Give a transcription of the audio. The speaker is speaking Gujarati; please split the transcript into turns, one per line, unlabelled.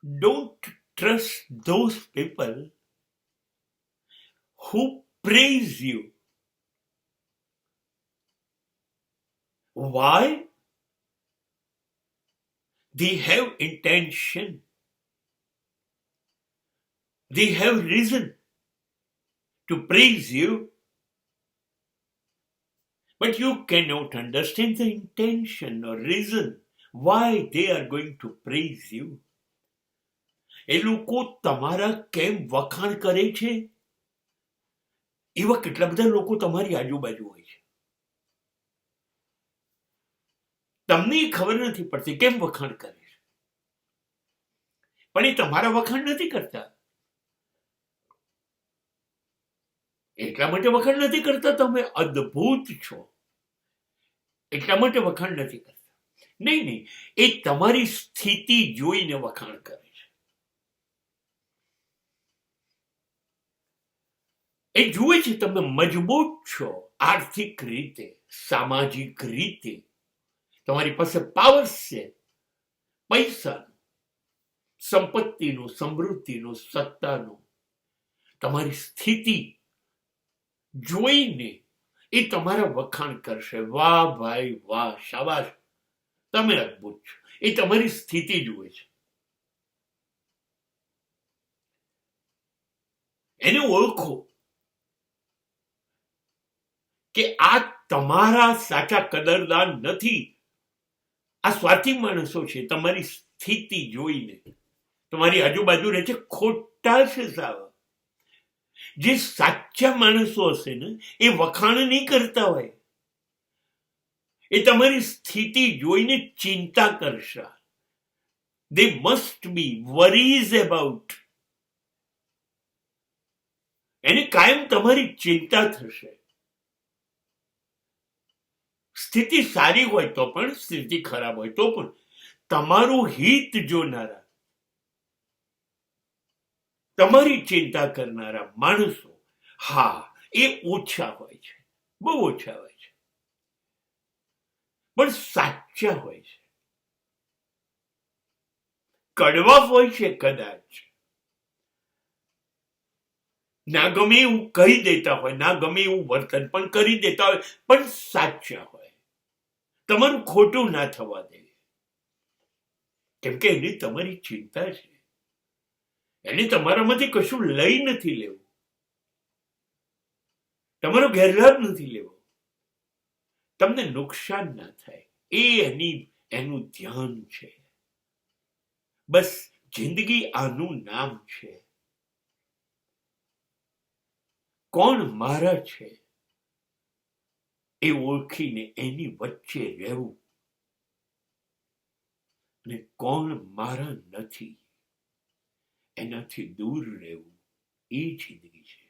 don't trust those people who praise you. Why? They have intention. They have reason to praise you, but you cannot understand the intention or reason why they are going to praise you. એ લોકો તમારા કેમ વખાણ કરે છે? એવા કેટલા બધા લોકો તમારી આજુબાજુ હોય છે. તમને ખબર નથી પડતી કેમ વખાણ કરે છે, પણ એ તમારા વખાણ નથી કરતા. એટલા માટે વખાણ નથી કરતા તમે અદ્ભુત છો એટલા માટે વખાણ નથી કરતા. નહીં, એ તમારી સ્થિતિ જોઈને વખાણ કરે છે. એ જુએ છે તમે મજબૂત છો આર્થિક રીતે, સામાજિક રીતે, તમારી પાસે પાવર છે, પૈસાનું, સંપત્તિનું, સમૃદ્ધિનું, સત્તાનું. તમારી સ્થિતિ જોઈને એ તમારા વખાણ કરશે. વાહ ભાઈ વાહ, શાબાશ, તમે અદ્ભુત છો. એ તમારી સ્થિતિ જુએ છે. એને ઓળખો કે આ તમારા સાચા કદરદાન નથી, આ સ્વાર્થી માણસો છે. તમારી સ્થિતિ જોઈને તમારી આજુબાજુ રહે છે ખોટા છે સાવ. જે સાચા માણસો હશે ને એ વખાણ નહીં કરતા હોય, એ તમારી સ્થિતિ જોઈને ચિંતા કરશે. They must be worries about. એને કાયમ તમારી ચિંતા થશે. સ્થિતિ સારી હોય તો પણ, સ્થિતિ ખરાબ હોય તો પણ તમારું હિત જોનારા, તમારી ચિંતા કરનારા માણસો, હા, એ ઓછા હોય છે, બહુ ઓછા હોય છે, પણ સાચા હોય છે. કડવા હોય છે કદાચ, ના ગમે એવું કહી દેતા હોય, ના ગમે એવું વર્તન પણ કરી દેતા હોય, પણ સાચા હોય. તમારું ખોટું ના થવા દે, કેમ કે એની તમારી ચિંતા છે. એને તમારામાંથી કશું લઈ નથી લેવું, તમારો ગેરલાભ નથી લેવો, તમને નુકસાન ના થાય, એ એનું ધ્યાન છે. બસ જિંદગી આનું નામ છે. કોણ મારા છે એ ઓળખીને એની વચ્ચે રહેવું, અને કોણ મારા નથી એનાથી દૂર રહેવું, એ જિંદગી છે.